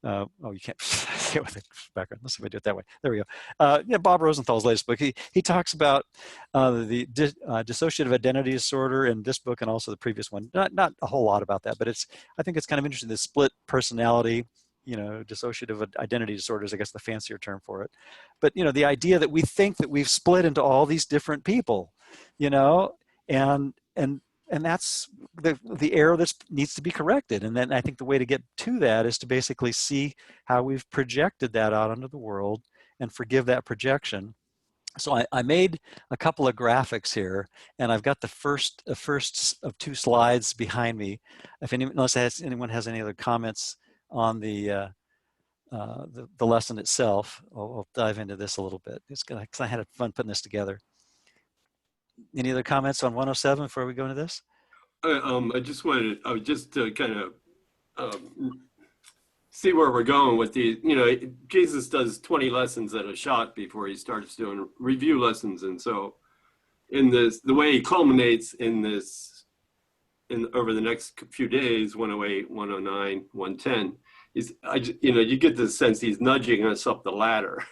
Oh, you can't see it with the background. Let's see if I do it that way. There we go. Yeah, Bob Rosenthal's latest book. He talks about the dissociative identity disorder in this book and also the previous one. Not a whole lot about that, but I think it's kind of interesting. The split personality. You know, dissociative identity disorder is, I guess, the fancier term for it. But, you know, the idea that we think that we've split into all these different people, you know, and that's the error that needs to be corrected. And then I think the way to get to that is to basically see how we've projected that out into the world and forgive that projection. So I made a couple of graphics here, and I've got the first of 2 slides behind me. Unless anyone has any other comments on the lesson itself, I'll dive into this a little bit. It's because I had fun putting this together. Any other comments on 107 before we go into this? I just to kind of see where we're going with the, you know, Jesus does 20 lessons at a shot before he starts doing review lessons. And so in this, the way he culminates in this, over the next few days, 108, 109, 110, you know, you get the sense he's nudging us up the ladder.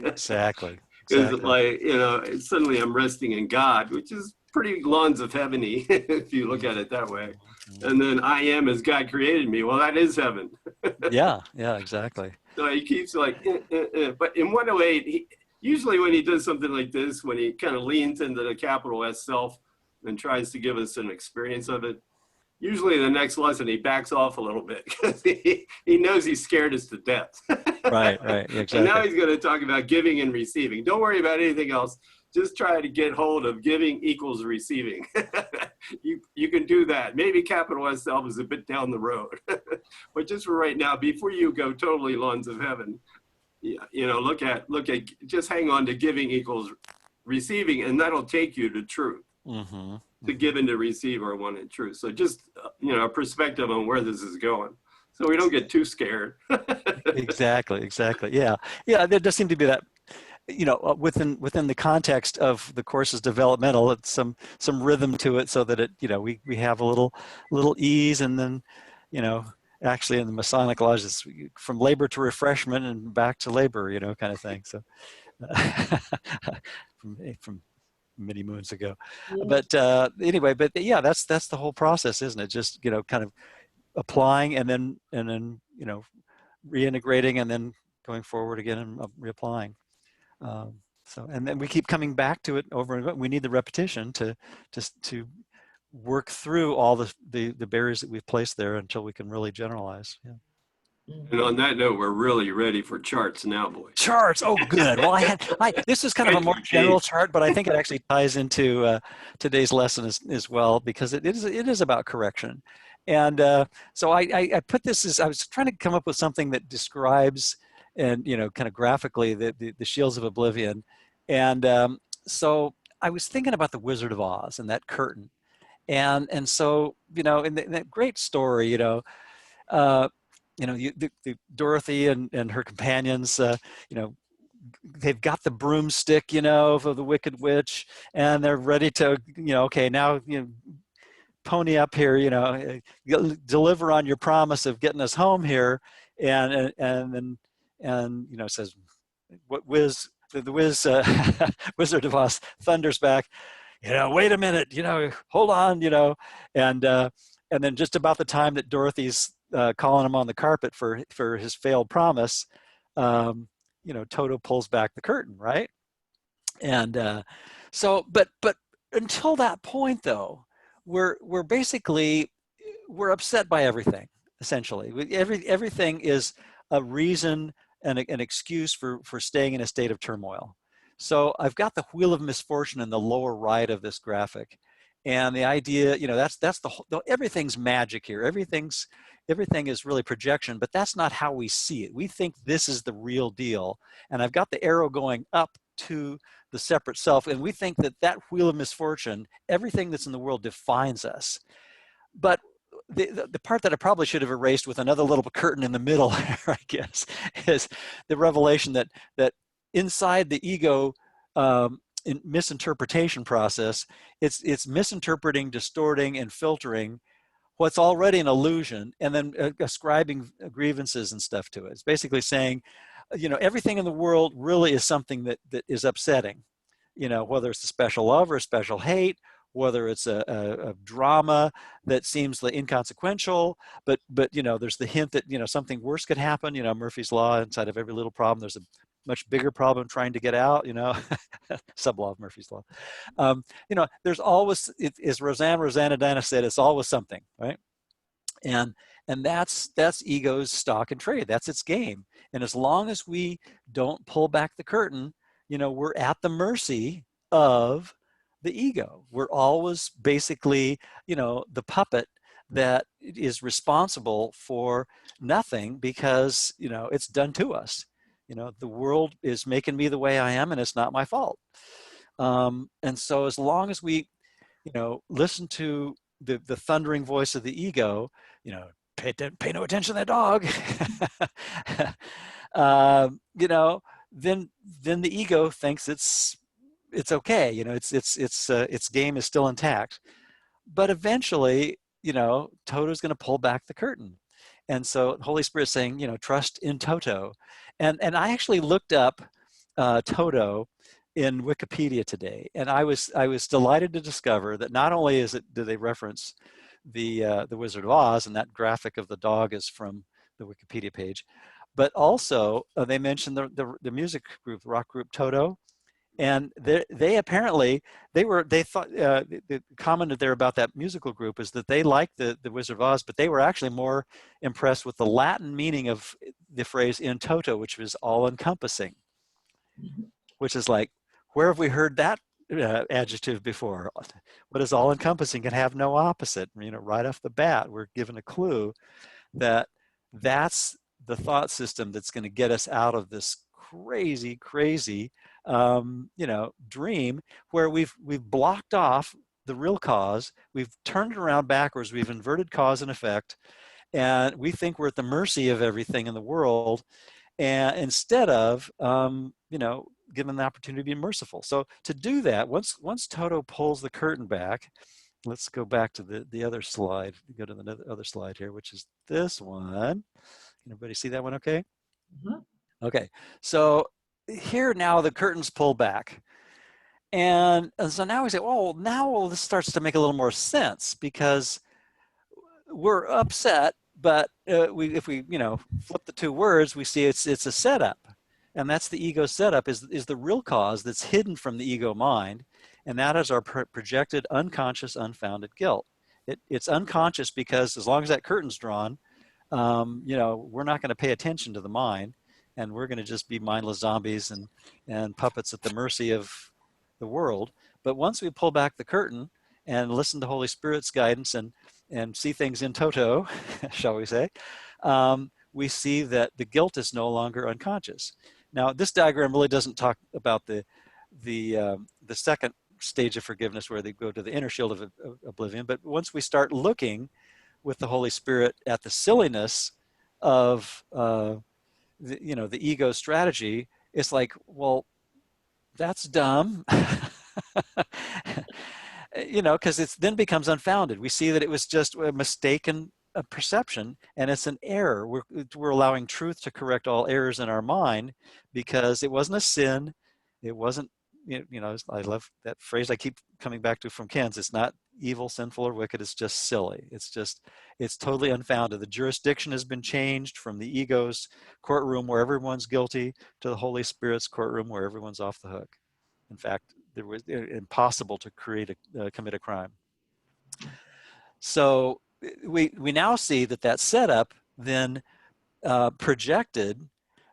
Exactly. Because like, you know, suddenly I'm resting in God, which is pretty lawns of heaveny, if you look at it that way. And then I am as God created me. Well, that is heaven. Yeah, exactly. So he keeps like, but in 108, usually when he does something like this, when he kind of leans into the capital S self and tries to give us an experience of it, usually the next lesson he backs off a little bit because he knows he's scared us to death. Right, exactly. And now he's going to talk about giving and receiving. Don't worry about anything else. Just try to get hold of giving equals receiving. You can do that. Maybe capital S self is a bit down the road. But just for right now, before you go totally lawns of heaven, you know, look at, just hang on to giving equals receiving, and that'll take you to truth. Mm-hmm. To give and to receive are one in truth. So just, you know, a perspective on where this is going, so we don't get too scared. Exactly. Yeah. There does seem to be that, you know, within the context of the course's developmental, it's some rhythm to it, so that it, you know, we have a little ease, and then, you know, actually in the Masonic lodge, it's from labor to refreshment and back to labor, you know, kind of thing. So from many moons ago. Yeah. But anyway, but yeah, that's the whole process, isn't it? Just, you know, kind of applying and then you know, reintegrating and then going forward again and reapplying. So, and then we keep coming back to it over and over. We need the repetition to work through all the barriers that we've placed there until we can really generalize. Yeah. And on that note, we're really ready for charts now, boys. Charts. Oh, good. Well, this is kind of a more general chart, but I think it actually ties into today's lesson as well, because it is about correction. And so I put this as, I was trying to come up with something that describes and, you know, kind of graphically the shields of oblivion. And so I was thinking about the Wizard of Oz and that curtain. And so, you know, in that great story, you know, the Dorothy and her companions, you know, they've got the broomstick, you know, of the Wicked Witch, and they're ready to, you know, okay, now, you know, pony up here, you know, deliver on your promise of getting us home here, and you know, says, what the Wizard of Oz thunders back, you know, wait a minute, you know, hold on, you know, and then just about the time that Dorothy's calling him on the carpet for his failed promise, you know, Toto pulls back the curtain, right? And so, but until that point, though, we're basically upset by everything. Essentially, everything is a reason and an excuse for staying in a state of turmoil. So I've got the wheel of misfortune in the lower right of this graphic, and the idea, you know, that's the whole, everything's magic here. Everything is really projection, but that's not how we see it. We think this is the real deal, and I've got the arrow going up to the separate self, and we think that wheel of misfortune, everything that's in the world defines us. But the part that I probably should have erased with another little curtain in the middle, I guess, is the revelation that inside the ego in misinterpretation process, it's misinterpreting, distorting, and filtering what's already an illusion, and then ascribing grievances and stuff to it. It's basically saying, you know, everything in the world really is something that is upsetting. You know, whether it's a special love or a special hate, whether it's a drama that seems inconsequential, but you know, there's the hint that, you know, something worse could happen. You know, Murphy's Law, inside of every little problem, there's a much bigger problem trying to get out, you know, sub-law of Murphy's Law. You know, there's always, as Rosanna said, it's always something, right? And that's ego's stock and trade. That's its game. And as long as we don't pull back the curtain, you know, we're at the mercy of the ego. We're always basically, you know, the puppet that is responsible for nothing because, you know, it's done to us. You know, the world is making me the way I am, and it's not my fault. And so as long as we, you know, listen to the thundering voice of the ego, you know, pay no attention to that dog, you know, then the ego thinks it's okay. You know, its game is still intact. But eventually, you know, Toto's going to pull back the curtain. And so Holy Spirit's saying, you know, trust in Toto. And I actually looked up Toto in Wikipedia today, and I was delighted to discover that not only do they reference the Wizard of Oz, and that graphic of the dog is from the Wikipedia page, but also they mentioned the music group, rock group Toto. And they apparently, they commented there about that musical group is that they liked the Wizard of Oz, but they were actually more impressed with the Latin meaning of the phrase in toto, which was all-encompassing, which is like, where have we heard that adjective before? What is all-encompassing can have no opposite. You know, right off the bat, we're given a clue that that's the thought system that's going to get us out of this crazy you know, dream where we've blocked off the real cause, we've turned it around backwards, we've inverted cause and effect, and we think we're at the mercy of everything in the world, and instead of you know, given the opportunity to be merciful. So to do that, once Toto pulls the curtain back, let's go back to the other slide. Go to the other slide here, which is this one. Can everybody see that one okay? Mm-hmm. Okay, so here now the curtains pull back, And so now we say, oh, now this starts to make a little more sense, because we're upset, but if we flip the two words, we see it's a setup, and that's the ego setup is the real cause that's hidden from the ego mind, and that is our projected unconscious unfounded guilt. It's unconscious because as long as that curtain's drawn, we're not going to pay attention to the mind, and we're going to just be mindless zombies and puppets at the mercy of the world. But once we pull back the curtain and listen to Holy Spirit's guidance and see things in toto, shall we say, we see that the guilt is no longer unconscious. Now, this diagram really doesn't talk about the second stage of forgiveness, where they go to the inner shield of oblivion. But once we start looking with the Holy Spirit at the silliness of the ego strategy, it's like, well, that's dumb. Because it then becomes unfounded. We see that it was just a mistaken perception, and it's an error. We're allowing truth to correct all errors in our mind, because it wasn't a sin. It wasn't, I love that phrase I keep coming back to from Ken's. It's not evil, sinful, or wicked. It's just silly. It's totally unfounded. The jurisdiction has been changed from the ego's courtroom where everyone's guilty to the Holy Spirit's courtroom where everyone's off the hook. In fact, it was impossible to commit a crime. So we now see that setup then projected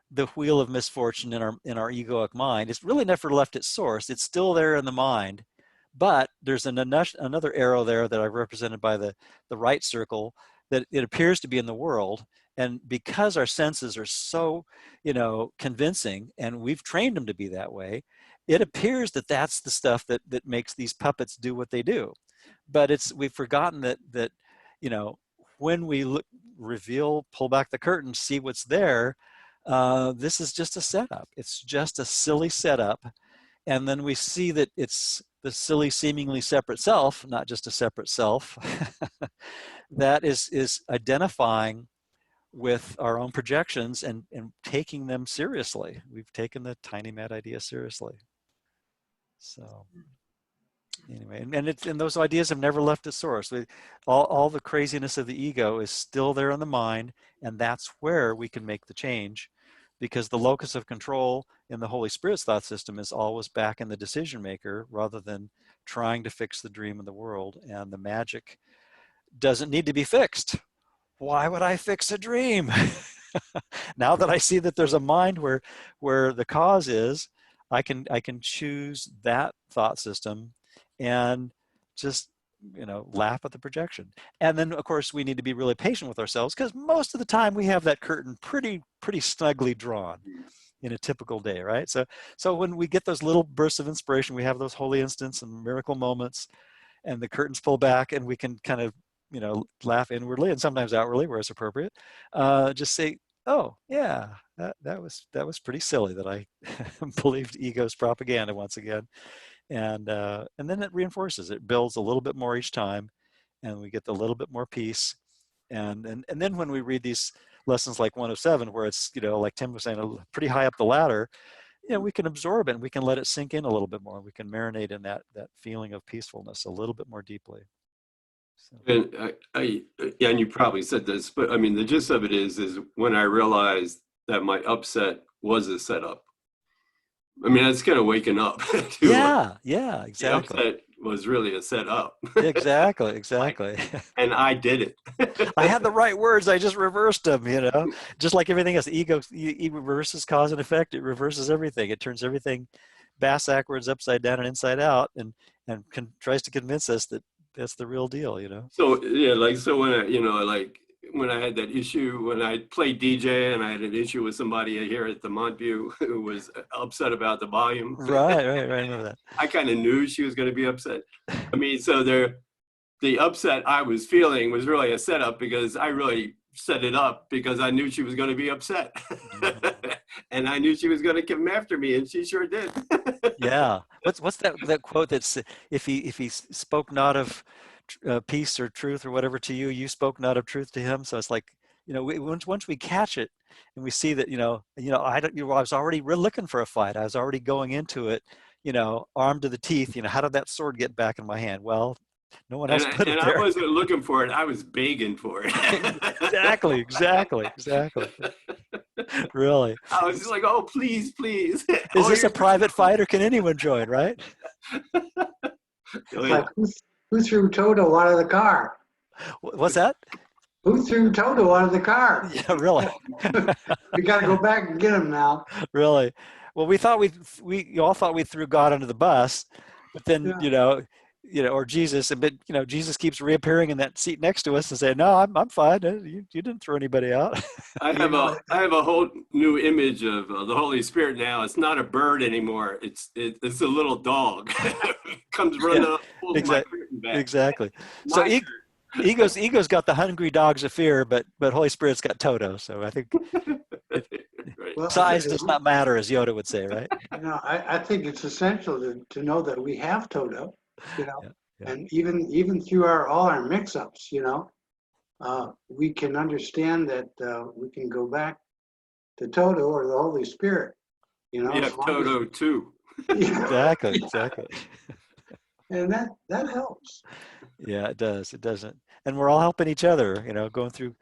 the wheel of misfortune in our egoic mind. It's really never left its source. It's still there in the mind, but there's another arrow there that I've represented by the right circle, that it appears to be in the world. And because our senses are so, convincing, and we've trained them to be that way, it appears that that's the stuff that makes these puppets do what they do. But we've forgotten that when we pull back the curtain, see what's there, this is just a setup. It's just a silly setup. And then we see that it's the silly, seemingly separate self, not just a separate self, that is identifying with our own projections and taking them seriously. We've taken the tiny mad idea seriously. So anyway, and those ideas have never left its source. All the craziness of the ego is still there in the mind, and that's where we can make the change, because the locus of control in the Holy Spirit's thought system is always back in the decision maker, rather than trying to fix the dream of the world. And the magic doesn't need to be fixed. Why would I fix a dream? Now that I see that there's a mind where the cause is, I can choose that thought system and just laugh at the projection. And then of course we need to be really patient with ourselves, because most of the time we have that curtain pretty snugly drawn in a typical day, right? So when we get those little bursts of inspiration, we have those holy instants and miracle moments, and the curtains pull back, and we can kind of laugh inwardly and sometimes outwardly where it's appropriate. Just say, oh yeah, that was pretty silly that I believed ego's propaganda once again. And then it reinforces, it builds a little bit more each time, and we get a little bit more peace. And then when we read these lessons like 107, where it's, like Tim was saying, pretty high up the ladder, we can absorb it, and we can let it sink in a little bit more. We can marinate in that feeling of peacefulness a little bit more deeply. So. And and you probably said this, but I mean, the gist of it is when I realized that my upset was a setup. I mean, it's kind of waking up. Yeah, exactly. The upset was really a setup. Exactly. And I did it. I had the right words. I just reversed them, just like everything else. Ego reverses cause and effect. It reverses everything. It turns everything backwards, upside down, and inside out, and tries to convince us that that's the real deal, So yeah, so when when I had that issue, when I played DJ and I had an issue with somebody here at the Montview who was upset about the volume. Right. I remember that. I kind of knew she was going to be upset. I mean, so the upset I was feeling was really a setup, because I really set it up because I knew she was going to be upset. And I knew she was going to come after me, and she sure did. Yeah. What's that quote that's, if he spoke not of peace or truth or whatever to you, you spoke not of truth to him. So it's like, once we catch it and we see that, I was already looking for a fight. I was already going into it, armed to the teeth. How did that sword get back in my hand? Well, no one else put it I there. wasn't looking for it. I was begging for it. Exactly. Really. I was just like, oh, please, please. Is this a private fight or can anyone join, right? It's like, who threw Toto out of the car? What's that? Who threw Toto out of the car? Yeah, really. We got to go back and get him now. Really. Well, we all thought we threw God under the bus, but then, or Jesus, but Jesus keeps reappearing in that seat next to us and saying, "No, I'm fine. You didn't throw anybody out." I have a whole new image of the Holy Spirit now. It's not a bird anymore. It's a little dog. Comes running up, pulls my curtain back. Exactly. So ego's got the hungry dogs of fear, but Holy Spirit's got Toto. So I think Right. size does not matter, as Yoda would say, right? I think it's essential to know that we have Toto. Yeah. And even through all our mix-ups, we can understand that we can go back to Toto or the Holy Spirit. We have Toto too. Exactly. And that helps. Yeah, it does. It doesn't, and we're all helping each other. Going through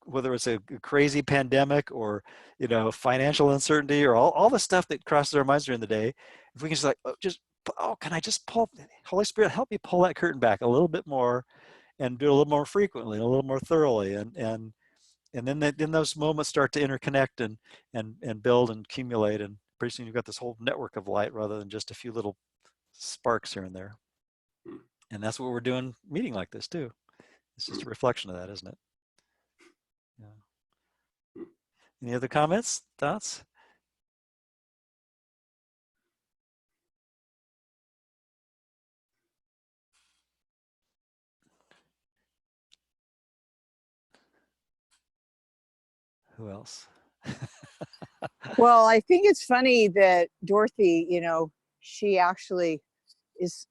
whether it's a crazy pandemic or financial uncertainty or all the stuff that crosses our minds during the day. If we can can I just pull, Holy Spirit, help me pull that curtain back a little bit more and do it a little more frequently, a little more thoroughly. And then those moments start to interconnect and build and accumulate. And pretty soon you've got this whole network of light rather than just a few little sparks here and there. And that's what we're doing meeting like this too. It's just a reflection of that, isn't it? Yeah. Any other comments, thoughts? Who else? Well, I think it's funny that Dorothy, she actually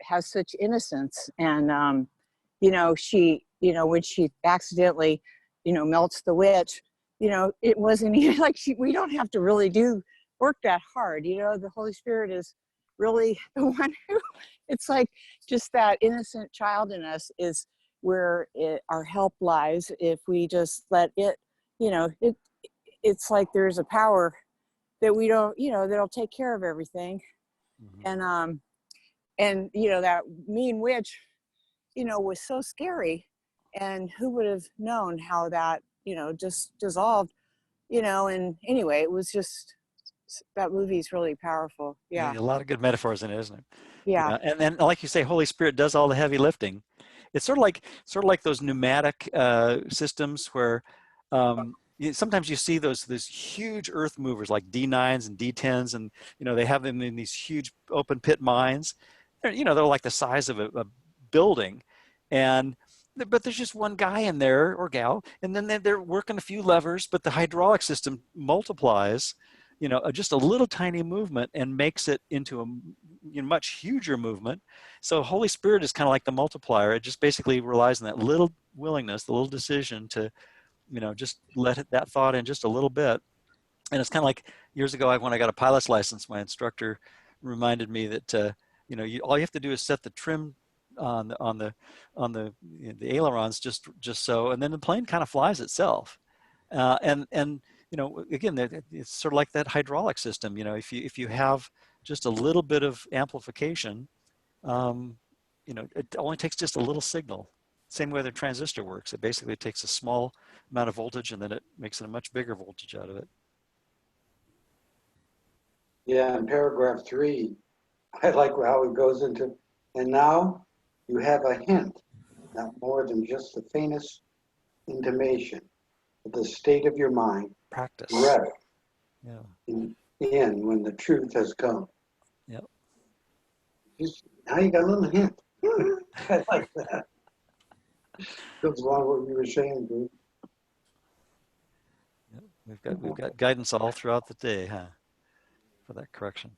has such innocence, and she, when she accidentally, melts the witch, it wasn't even like we don't have to really work that hard. The Holy Spirit is really the one who, it's like just that innocent child in us is where our help lies if we just let it, it's like there's a power that we don't, that'll take care of everything. Mm-hmm. And that mean witch, was so scary, and who would have known how that, just dissolved, and anyway, it was just, that movie's really powerful. Yeah. A lot of good metaphors in it, isn't it? Yeah. And then, like you say, Holy Spirit does all the heavy lifting. It's sort of like those pneumatic systems where sometimes you see those huge earth movers like D9s and D10s, and they have them in these huge open pit mines. They're like the size of a building, but there's just one guy in there or gal, and then they're working a few levers, but the hydraulic system multiplies, just a little tiny movement and makes it into a much huger movement. So Holy Spirit is kind of like the multiplier. It just basically relies on that little willingness, the little decision to, just let that thought in just a little bit. And it's kind of like years ago when I got a pilot's license, my instructor reminded me that all you have to do is set the trim on the ailerons just so, and then the plane kind of flies itself. And again, it's sort of like that hydraulic system. If you have just a little bit of amplification, it only takes just a little signal. Same way the transistor works. It basically takes a small amount of voltage and then it makes it a much bigger voltage out of it. Yeah, in paragraph 3, I like how it goes into, and now you have a hint, not more than just the faintest intimation of the state of your mind. Practice. Right. Yeah. In when the truth has come. Yep. Now you got a little hint. I like that. Goes along with what you were saying, dude. Yep. We've got guidance all throughout the day, huh? For that correction.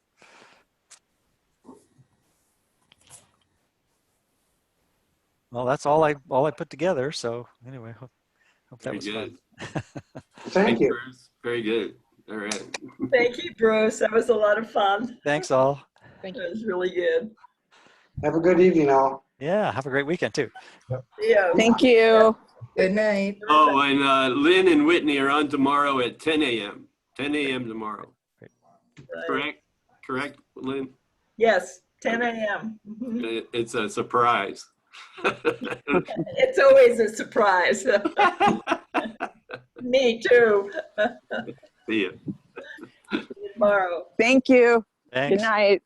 Well, that's all I put together. So anyway, hope that was fun. Thank you. Bruce. Very good. All right. Thank you, Bruce. That was a lot of fun. Thanks all. Thank It was really good. Have a good evening, all. Yeah, have a great weekend too. Yeah. Thank you. Good night. Oh, and Lynn and Whitney are on tomorrow at 10 a.m. 10 a.m. tomorrow. Correct? Correct, Lynn? Yes, 10 a.m. Mhm. It's a surprise. It's always a surprise. Me too. See ya. See you tomorrow. Thanks. Good Thanks. night.